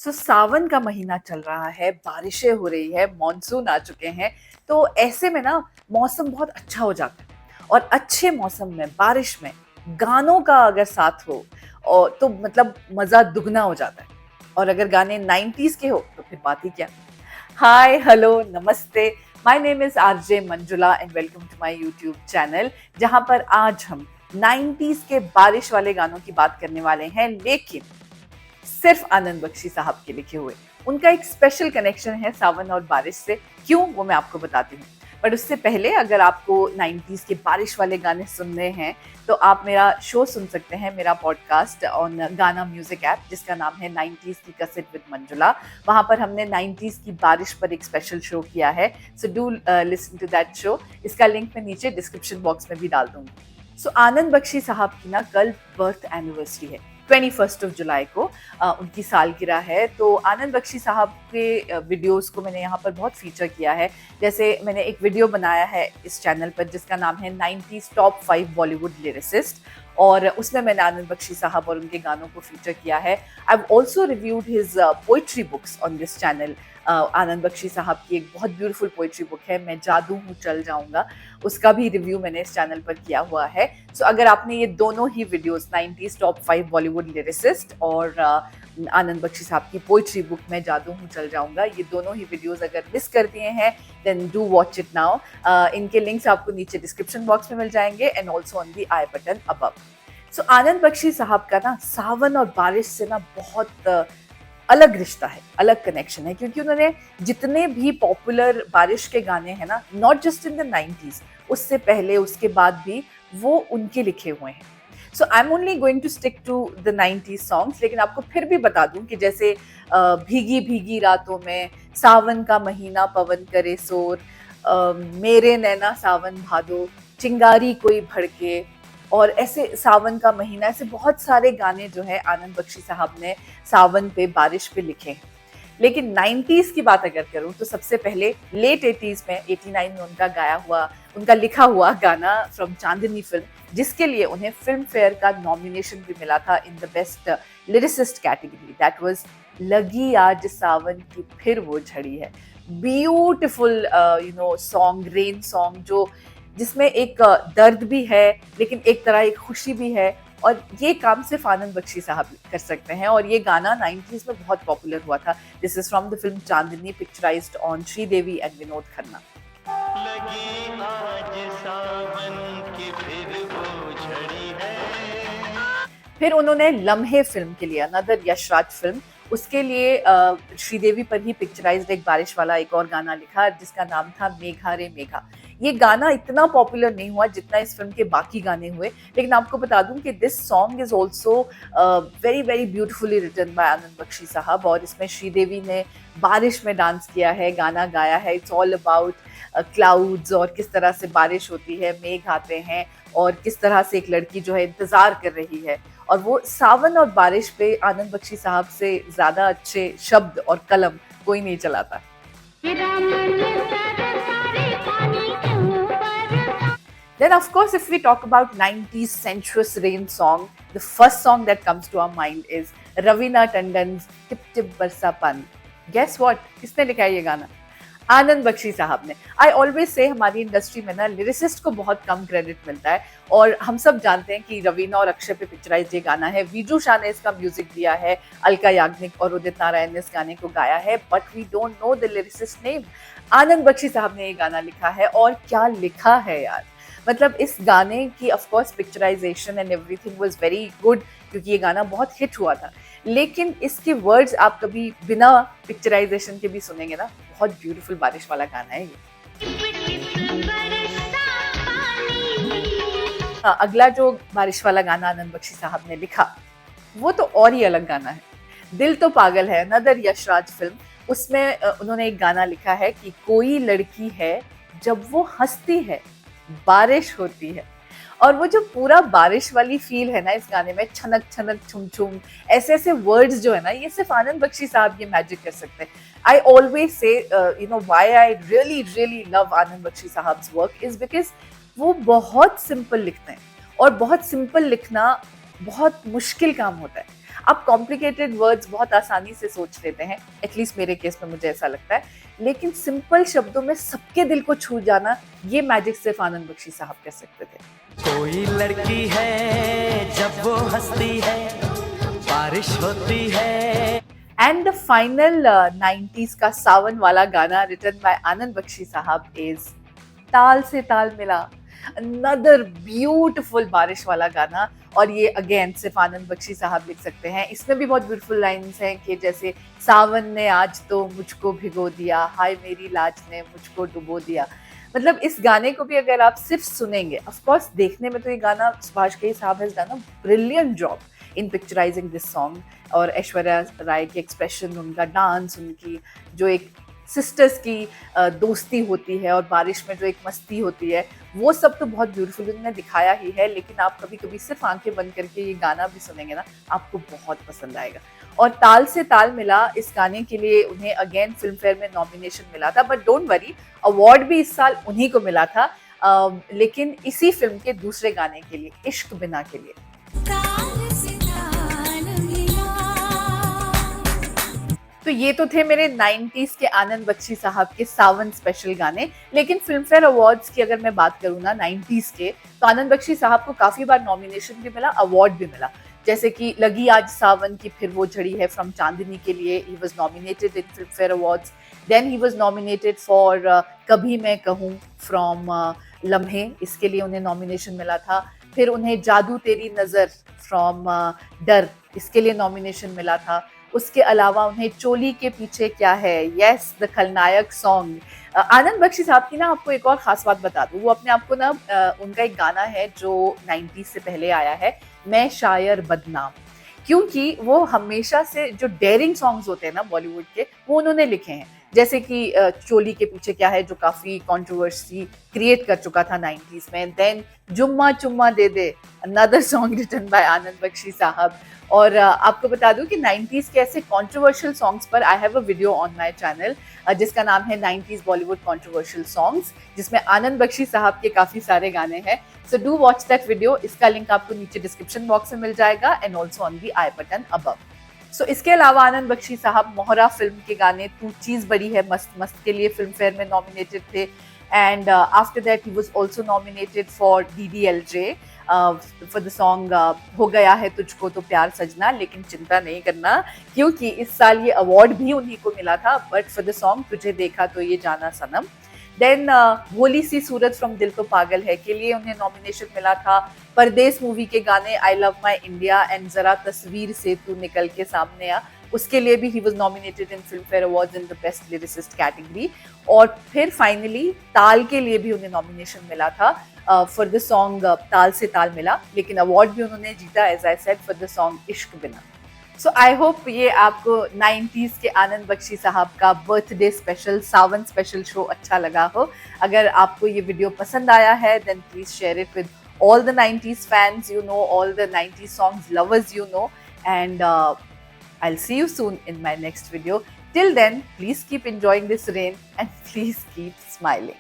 सावन का महीना चल रहा है, बारिशें हो रही है, मानसून आ चुके हैं। तो ऐसे में ना मौसम बहुत अच्छा हो जाता है और अच्छे मौसम में बारिश में गानों का अगर साथ हो और तो मतलब मजा दुगना हो जाता है। और अगर गाने 90s के हो तो फिर बात ही क्या। हाय, हेलो, नमस्ते। My name is RJ Manjula and welcome to my YouTube channel, जहां पर आज हम 90s के बारिश वाले गानों की बात करने वाले हैं, लेकिन सिर्फ आनंद बख्शी साहब के लिखे हुए। उनका एक स्पेशल कनेक्शन है सावन और बारिश से। क्यों, वो मैं आपको बताती हूँ। बट उससे पहले अगर आपको 90s के बारिश वाले गाने सुनने हैं तो आप मेरा शो सुन सकते हैं, मेरा पॉडकास्ट ऑन गाना म्यूजिक ऐप, जिसका नाम है 90s की कसेट विद मंजुला। वहां पर हमने 90s की बारिश पर एक स्पेशल शो किया है। So do listen to that show. इसका लिंक मैं नीचे डिस्क्रिप्शन बॉक्स में भी डाल दूंगी। आनंद बख्शी साहब की ना कल बर्थ एनिवर्सरी है, 21 जुलाई को उनकी सालगिरह है। तो आनंद बख्शी साहब के वीडियोस को मैंने यहाँ पर बहुत फीचर किया है। जैसे मैंने एक वीडियो बनाया है इस चैनल पर जिसका नाम है 90s टॉप 5 बॉलीवुड लिरिसिस्ट, और उसमें मैंने आनंद बख्शी साहब और उनके गानों को फीचर किया है। I have also reviewed his poetry books on this channel. Anand Bakshi साहब की एक बहुत ब्यूटीफुल पोइट्री बुक है, मैं जादू हूँ चल जाऊंगा, उसका भी रिव्यू मैंने इस चैनल पर किया हुआ है। सो अगर आपने ये दोनों ही videos 90s top 5 Bollywood lyricist और आनंद बख्शी साहब की पोइट्री बुक मैं जादू हूँ चल जाऊंगा, ये दोनों ही वीडियोस अगर मिस कर दिए हैं then do watch it now. इनके लिंक्स आपको नीचे डिस्क्रिप्शन बॉक्स में मिल जाएंगे and also on the I button above. Anand Bakshi साहब का ना सावन और बारिश से ना बहुत अलग रिश्ता है, अलग कनेक्शन है, क्योंकि उन्होंने जितने भी पॉपुलर बारिश के गाने हैं ना, not just in the 90s, उससे पहले उसके बाद भी वो उनके लिखे हुए हैं। I am only going to stick to the 90s songs, लेकिन आपको फिर भी बता दूं कि जैसे भीगी भीगी रातों में, सावन का महीना पवन करे शोर, मेरे नैना सावन भादो, चिंगारी कोई भड़के, और ऐसे सावन का महीना, ऐसे बहुत सारे गाने जो है आनंद बख्शी साहब ने सावन पे, बारिश पे लिखे हैं। लेकिन 90s की बात अगर करूं तो सबसे पहले लेट 80s में 89 में उनका लिखा हुआ गाना फ्रॉम चांदनी फिल्म, जिसके लिए उन्हें फिल्म फेयर का नॉमिनेशन भी मिला था in the best lyricist category. That was लगी आज सावन की फिर वो झड़ी है। ब्यूटिफुल सॉन्ग, रेन सॉन्ग, जो जिसमें एक दर्द भी है लेकिन एक तरह एक खुशी भी है, और ये काम सिर्फ आनंद बख्शी साहब कर सकते हैं। और ये गाना 90s में बहुत पॉपुलर हुआ था। This is from the film Chandni, picturised on Sridevi and Vinod Khanna. लगी आज सावन की फिर वो झड़ी है। फिर उन्होंने लम्हे फिल्म के लिए, अनदर यशराज फिल्म, उसके लिए श्रीदेवी पर ही पिक्चराइज्ड एक बारिश वाला एक और गाना लिखा जिसका नाम था मेघा रे मेघा। ये गाना इतना पॉपुलर नहीं हुआ जितना इस फिल्म के बाकी गाने हुए, लेकिन आपको बता दूं कि this song is also very very beautifully written by Anand Bakshi साहब, और इसमें श्रीदेवी ने बारिश में डांस किया है, गाना गाया है। इट्स ऑल अबाउट क्लाउड्स और किस तरह से बारिश होती है, मेघ आते हैं और किस तरह से एक लड़की जो है इंतजार कर रही है। और वो सावन और बारिश पे आनंद बख्शी साहब से ज्यादा अच्छे शब्द और कलम कोई नहीं चलाता। Then of course if we talk about 90s sensuous rain song, the first song that comes to our mind is Ravina Tandon's Tip Tip Barsa Pani. Guess what? किसने लिखा है ये गाना? आनंद बख्शी साहब ने। आई ऑलवेज से हमारी इंडस्ट्री में ना लिरिसिस्ट को बहुत कम क्रेडिट मिलता है, और हम सब जानते हैं कि रवीना और अक्षय पे पिक्चराइज ये गाना है। वीजू शाह ने इसका म्यूजिक दिया है, अलका याग्निक और उदित नारायण ने इस गाने को गाया है, but we don't know the lyricist name. Anand Bakshi साहब ने ये गाना लिखा है, और क्या लिखा है यार। मतलब इस गाने की of course picturisation and everything was very good, क्योंकि ये गाना बहुत हिट हुआ था, लेकिन इसके वर्ड्स आप कभी बिना पिक्चराइजेशन के भी सुनेंगे ना, बहुत ब्यूटीफुल बारिश वाला गाना है ये। हाँ, अगला जो बारिश वाला गाना आनंद बख्शी साहब ने लिखा वो तो और ही अलग गाना है। दिल तो पागल है, अनदर यशराज फिल्म, उसमें उन्होंने एक गाना लिखा है कि कोई लड़की है जब वो हंसती है बारिश होती है। और वो जो पूरा बारिश वाली फील है ना इस गाने में, छनक छनक छुम छुम, ऐसे ऐसे वर्ड्स जो है ना, ये सिर्फ आनंद बख्शी साहब ये मैजिक कर सकते हैं। I always say why I really really love Anand Bakshi साहब्स वर्क इज बिकॉज वो बहुत सिंपल लिखते हैं, और बहुत सिंपल लिखना बहुत मुश्किल काम होता है। आप कॉम्प्लिकेटेड वर्ड्स बहुत आसानी से सोच लेते हैं, एटलीस्ट मेरे केस में मुझे ऐसा लगता है, लेकिन सिंपल शब्दों में सबके दिल को छू जाना, ये मैजिक सिर्फ आनंद बख्शी साहब कर सकते थे। कोई लड़की है जब वो हंसती है बारिश होती है। एंड द फाइनल 90s का सावन वाला गाना रिटन बाय आनंद बख्शी साहब इज ताल से ताल मिला, अनदर ब्यूटीफुल बारिश वाला गाना। और ये अगेन सिर्फ आनंद बख्शी साहब लिख सकते हैं। इसमें भी बहुत ब्यूटीफुल लाइंस हैं कि जैसे सावन ने आज तो मुझको भिगो दिया, हाय मेरी लाज ने मुझको डुबो दिया। मतलब इस गाने को भी अगर आप सिर्फ सुनेंगे, ऑफ कोर्स देखने में तो ये गाना सुभाष घई साहब has done a brilliant job in picturising this song, और ऐश्वर्या राय के एक्सप्रेशन, उनका डांस, उनकी जो एक सिस्टर्स की दोस्ती होती है और बारिश में जो एक मस्ती होती है, वो सब तो बहुत ब्यूटीफुल उन्होंने दिखाया ही है। लेकिन आप कभी कभी सिर्फ आंखें बंद करके ये गाना भी सुनेंगे ना, आपको बहुत पसंद आएगा। और ताल से ताल मिला, इस गाने के लिए उन्हें अगेन फिल्म फेयर में नॉमिनेशन मिला था, बट डोंट वरी, अवार्ड भी इस साल उन्हीं को मिला था, लेकिन इसी फिल्म के दूसरे गाने के लिए, इश्क बिना के लिए। तो ये तो थे मेरे 90s के आनंद बख्शी साहब के सावन स्पेशल गाने। लेकिन फिल्म फेयर अवार्ड्स की अगर मैं बात करूँ ना 90s के, तो आनंद बख्शी साहब को काफी बार नॉमिनेशन भी मिला, अवार्ड भी मिला। जैसे कि लगी आज सावन की फिर वो झड़ी है फ्रॉम चांदनी के लिए he was nominated in Filmfare awards. Then he was nominated for Kabhi Main कहूँ फ्रॉम लम्हे, इसके लिए उन्हें नॉमिनेशन मिला था। फिर उन्हें जादू तेरी नजर फ्रॉम डर, इसके लिए नॉमिनेशन मिला था। उसके अलावा उन्हें चोली के पीछे क्या है, यस द खलनायक सॉन्ग। आनंद बख्शी साहब की ना आपको एक और खास बात बता दूं, वो अपने आप को ना उनका एक गाना है जो 90s से पहले आया है, मैं शायर बदनाम, क्योंकि वो हमेशा से जो डेयरिंग सॉन्ग्स होते हैं ना बॉलीवुड के, वो उन्होंने लिखे हैं। जैसे कि चोली के पीछे क्या है, जो काफी कंट्रोवर्सी क्रिएट कर चुका था 90s में। देन जुम्मा चुम्मा दे दे, another song written by Anand Bakshi साहब। और आपको बता दूं कि 90s के ऐसे कंट्रोवर्शियल सॉन्ग्स पर I have a video on my channel जिसका नाम है 90s बॉलीवुड कंट्रोवर्शियल सॉन्ग्स, जिसमें आनंद बख्शी साहब के काफी सारे गाने हैं। So do watch that video, इसका लिंक आपको नीचे डिस्क्रिप्शन बॉक्स में मिल जाएगा and also on the I button above. So इसके अलावा आनंद बख्शी साहब मोहरा फिल्म के गाने तू चीज बड़ी है मस्त मस्त के लिए फिल्म फेयर में नॉमिनेटेड थे। And after that he was also nominated for DDLJ for the song हो गया है तुझको तो प्यार सजना। लेकिन चिंता नहीं करना, क्योंकि इस साल ये अवार्ड भी उन्हीं को मिला था, बट फॉर द सॉन्ग तुझे देखा तो ये जाना सनम। देन भोली सी सूरत फ्रॉम दिल तो पागल है के लिए उन्हें नॉमिनेशन मिला था। परदेस मूवी के गाने I love my India and जरा तस्वीर से तू निकल के सामने आ, उसके लिए भी ही was nominated in Filmfare awards in the best lyricist category. और फिर फाइनली ताल के लिए भी उन्हें नॉमिनेशन मिला था फॉर द सॉन्ग ताल से ताल मिला, लेकिन अवार्ड भी उन्होंने जीता as I said for the song Ishq Bina. So I hope ये आपको 90s के आनंद बख्शी साहब का बर्थडे स्पेशल, सावन स्पेशल शो अच्छा लगा हो। अगर आपको ये वीडियो पसंद आया है then please share it with all the 90s fans you know, all the 90s songs lovers you know, and I'll see you soon in my next video. Till then, please keep enjoying this rain and please keep smiling.